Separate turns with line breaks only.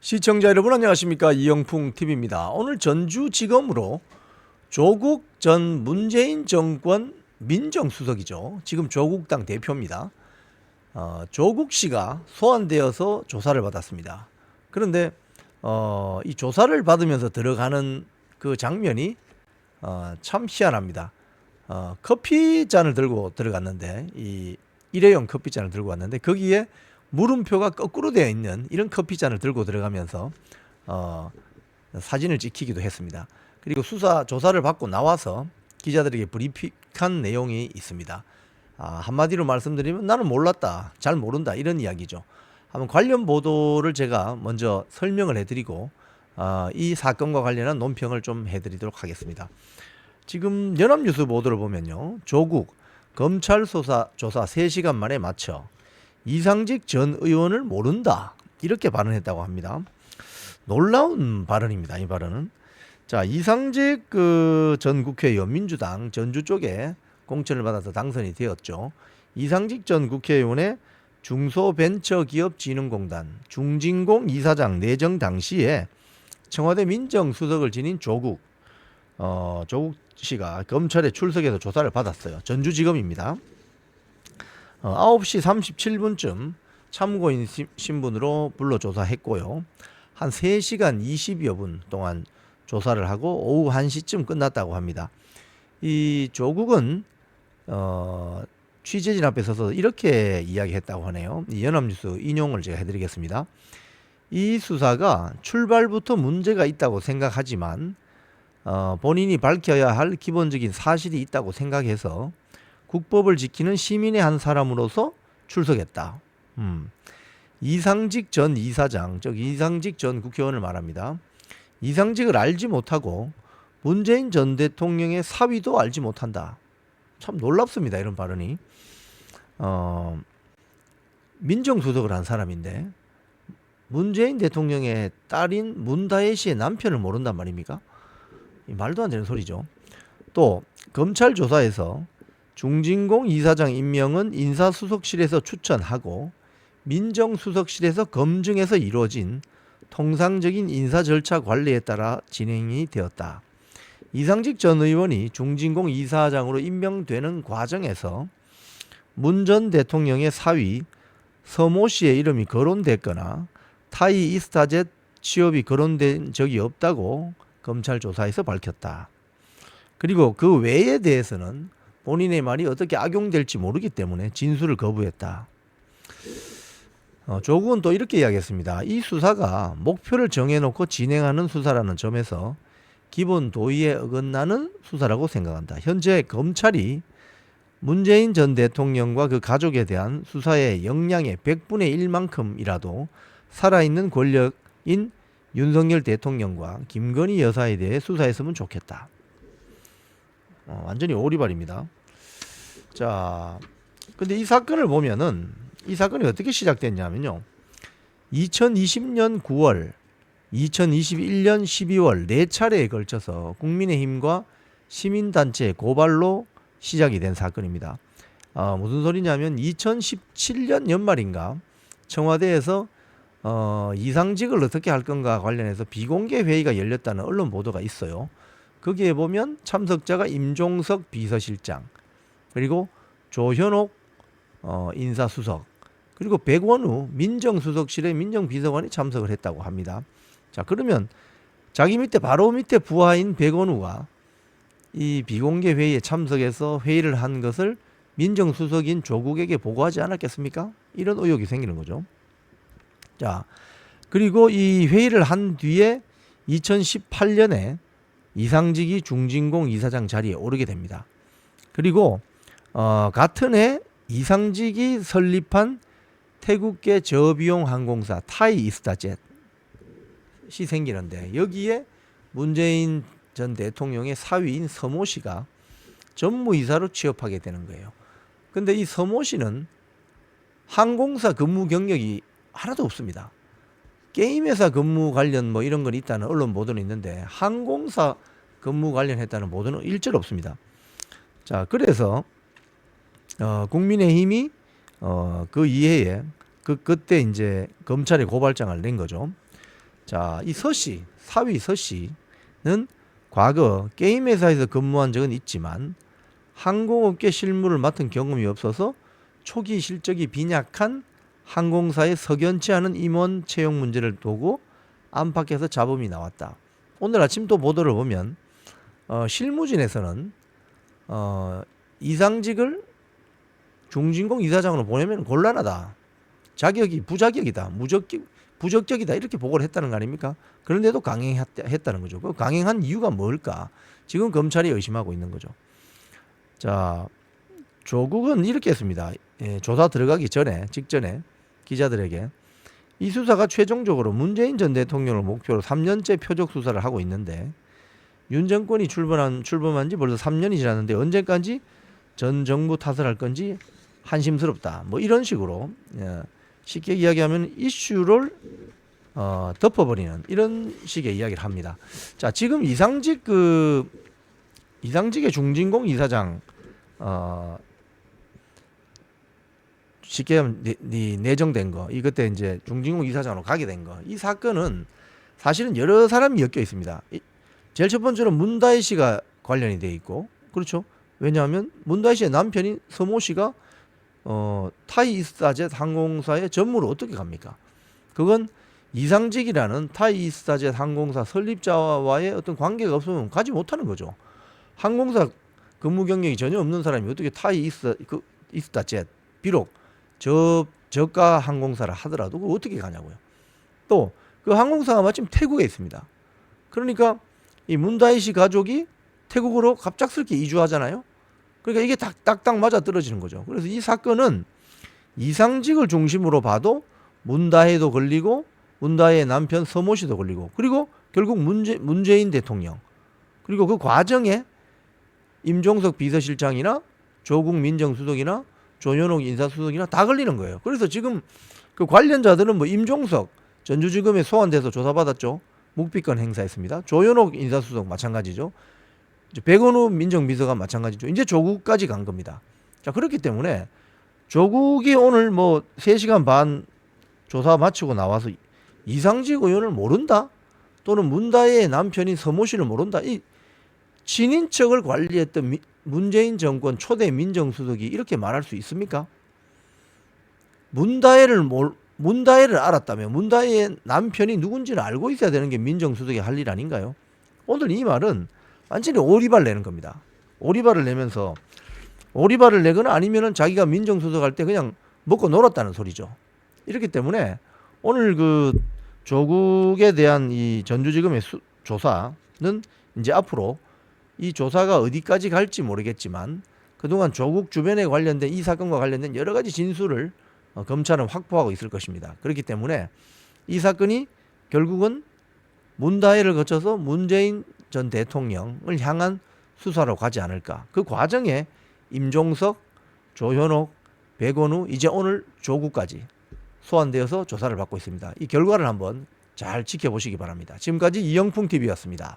시청자 여러분 안녕하십니까, 이영풍 TV입니다. 오늘 전주지검으로 조국 전 문재인 정권 민정수석이죠. 지금 조국당 대표입니다. 조국 씨가 소환되어서 조사를 받았습니다. 그런데 이 조사를 받으면서 들어가는 그 장면이 참 희한합니다. 커피잔을 들고 들어갔는데, 이 일회용 커피잔을 들고 왔는데 거기에 물음표가 거꾸로 되어 있는 이런 커피잔을 들고 들어가면서 사진을 찍히기도 했습니다. 그리고 수사 조사를 받고 나와서 기자들에게 브리핑한 내용이 있습니다. 한마디로 말씀드리면 나는 몰랐다, 잘 모른다, 이런 이야기죠. 한번 관련 보도를 제가 먼저 설명을 해드리고 이 사건과 관련한 논평을 좀 해드리도록 하겠습니다. 지금 연합뉴스 보도를 보면요, 조국 검찰 조사 3시간 만에 마쳐 이상직 전 의원을 모른다, 이렇게 발언했다고 합니다. 놀라운 발언입니다. 이 발언은. 자, 이상직 전 국회의원, 민주당 전주 쪽에 공천을 받아서 당선이 되었죠. 이상직 전 국회의원의 중소벤처기업진흥공단 중진공 이사장 내정 당시에 청와대 민정수석을 지닌 조국 씨가 검찰에 출석해서 조사를 받았어요. 전주지검입니다. 9시 37분쯤 참고인 신분으로 불러 조사했고요. 한 3시간 20여 분 동안 조사를 하고 오후 1시쯤 끝났다고 합니다. 이 조국은 취재진 앞에 서서 이렇게 이야기했다고 하네요. 이 연합뉴스 인용을 제가 해드리겠습니다. 이 수사가 출발부터 문제가 있다고 생각하지만 본인이 밝혀야 할 기본적인 사실이 있다고 생각해서 국법을 지키는 시민의 한 사람으로서 출석했다. 이상직 전 이사장, 즉 이상직 전 국회의원을 말합니다. 이상직을 알지 못하고 문재인 전 대통령의 사위도 알지 못한다. 참 놀랍습니다, 이런 발언이. 민정수석을 한 사람인데 문재인 대통령의 딸인 문다혜 씨의 남편을 모른단 말입니까? 말도 안 되는 소리죠. 또 검찰 조사에서 중진공 이사장 임명은 인사수석실에서 추천하고 민정수석실에서 검증해서 이루어진 통상적인 인사 절차 관리에 따라 진행이 되었다. 이상직 전 의원이 중진공 이사장으로 임명되는 과정에서 문 전 대통령의 사위 서모 씨의 이름이 거론됐거나 타이 이스타젯 취업이 거론된 적이 없다고 검찰 조사에서 밝혔다. 그리고 그 외에 대해서는 본인의 말이 어떻게 악용될지 모르기 때문에 진술을 거부했다. 조국은 또 이렇게 이야기했습니다. 이 수사가 목표를 정해놓고 진행하는 수사라는 점에서 기본 도의에 어긋나는 수사라고 생각한다. 현재 검찰이 문재인 전 대통령과 그 가족에 대한 수사의 역량의 100분의 1만큼이라도 살아있는 권력인 윤석열 대통령과 김건희 여사에 대해 수사했으면 좋겠다. 완전히 오리발입니다. 자, 근데 이 사건을 보면은 이 사건이 어떻게 시작됐냐면요, 2020년 9월, 2021년 12월 4차례에 걸쳐서 국민의힘과 시민단체 고발로 시작이 된 사건입니다. 무슨 소리냐면 2017년 연말인가 청와대에서 이상직을 어떻게 할 건가 관련해서 비공개 회의가 열렸다는 언론 보도가 있어요. 거기에 보면 참석자가 임종석 비서실장, 그리고 조현옥 인사수석, 그리고 백원우 민정수석실의 민정비서관이 참석을 했다고 합니다. 자, 그러면 자기 밑에 바로 밑에 부하인 백원우가 이 비공개 회의에 참석해서 회의를 한 것을 민정수석인 조국에게 보고하지 않았겠습니까? 이런 의혹이 생기는 거죠. 자, 그리고 이 회의를 한 뒤에 2018년에 이상직이 중진공 이사장 자리에 오르게 됩니다. 그리고 같은 해 이상직이 설립한 태국계 저비용 항공사 타이 이스타젯이 생기는데 여기에 문재인 전 대통령의 사위인 서모 씨가 전무이사로 취업하게 되는 거예요. 근데 이 서모 씨는 항공사 근무 경력이 하나도 없습니다. 게임회사 근무 관련 뭐 이런 건 있다는 언론 보도는 있는데 항공사 근무 관련했다는 보도는 일절 없습니다. 자, 그래서 국민의힘이 그 이해에 그때 이제 검찰에 고발장을 낸 거죠. 자, 이 서씨, 사위 서씨는 과거 게임 회사에서 근무한 적은 있지만 항공업계 실무를 맡은 경험이 없어서 초기 실적이 빈약한 항공사에 석연치 않은 임원 채용 문제를 두고 안팎에서 잡음이 나왔다. 오늘 아침 또 보도를 보면 실무진에서는 이상직을 중진공 이사장으로 보내면 곤란하다. 자격이 부자격이다. 부적격이다. 이렇게 보고를 했다는 거 아닙니까? 그런데도 강행했다는 거죠. 그 강행한 이유가 뭘까? 지금 검찰이 의심하고 있는 거죠. 자, 조국은 이렇게 했습니다. 조사 들어가기 직전에 기자들에게 이 수사가 최종적으로 문재인 전 대통령을 목표로 3년째 표적 수사를 하고 있는데 윤 정권이 출범한 지 벌써 3년이 지났는데 언제까지 전 정부 탓을 할 건지 한심스럽다. 뭐 이런 식으로 쉽게 이야기하면 이슈를 덮어버리는 이런 식의 이야기를 합니다. 자, 지금 이상직의 중진공 이사장 쉽게 하면 내정된 거, 이 그때 이제 중진공 이사장으로 가게 된 거, 이 사건은 사실은 여러 사람이 엮여 있습니다. 제일 첫 번째로 문다혜 씨가 관련이 돼 있고, 그렇죠? 왜냐하면 문다혜 씨의 남편인 서모 씨가 타이이스타젯 항공사의 전무로 어떻게 갑니까? 그건 이상직이라는 타이이스타젯 항공사 설립자와의 어떤 관계가 없으면 가지 못하는 거죠. 항공사 근무 경력이 전혀 없는 사람이 어떻게 타이이스타젯 비록 저가 항공사를 하더라도 그거 어떻게 가냐고요. 또 그 항공사가 마침 태국에 있습니다. 그러니까 이 문다혜 씨 가족이 태국으로 갑작스럽게 이주하잖아요. 그러니까 이게 딱딱 맞아 떨어지는 거죠. 그래서 이 사건은 이상직을 중심으로 봐도 문다혜도 걸리고 문다혜의 남편 서모 씨도 걸리고 그리고 결국 문재인 대통령 그리고 그 과정에 임종석 비서실장이나 조국 민정수석이나 조현옥 인사수석이나 다 걸리는 거예요. 그래서 지금 그 관련자들은 뭐 임종석 전주지검에 소환돼서 조사받았죠. 묵비권 행사했습니다. 조현옥 인사수석 마찬가지죠. 백원우 민정비서가 마찬가지죠. 이제 조국까지 간 겁니다. 자, 그렇기 때문에 조국이 오늘 뭐 3시간 반 조사 마치고 나와서 이상직 의원을 모른다? 또는 문다혜의 남편인 서모 씨를 모른다? 이 친인척을 관리했던 문재인 정권 초대 민정수석이 이렇게 말할 수 있습니까? 문다혜를 알았다면 문다혜의 남편이 누군지를 알고 있어야 되는 게 민정수석이 할 일 아닌가요? 오늘 이 말은 완전히 오리발 내는 겁니다. 오리발을 내면서 오리발을 내거나 아니면은 자기가 민정수석 할 때 그냥 먹고 놀았다는 소리죠. 이렇기 때문에 오늘 그 조국에 대한 이 전주지검의 조사는 이제 앞으로 이 조사가 어디까지 갈지 모르겠지만 그동안 조국 주변에 관련된 이 사건과 관련된 여러 가지 진술을 검찰은 확보하고 있을 것입니다. 그렇기 때문에 이 사건이 결국은 문다혜를 거쳐서 문재인 전 대통령을 향한 수사로 가지 않을까. 그 과정에 임종석, 조현옥, 백원우, 이제 오늘 조국까지 소환되어서 조사를 받고 있습니다. 이 결과를 한번 잘 지켜보시기 바랍니다. 지금까지 이영풍TV였습니다.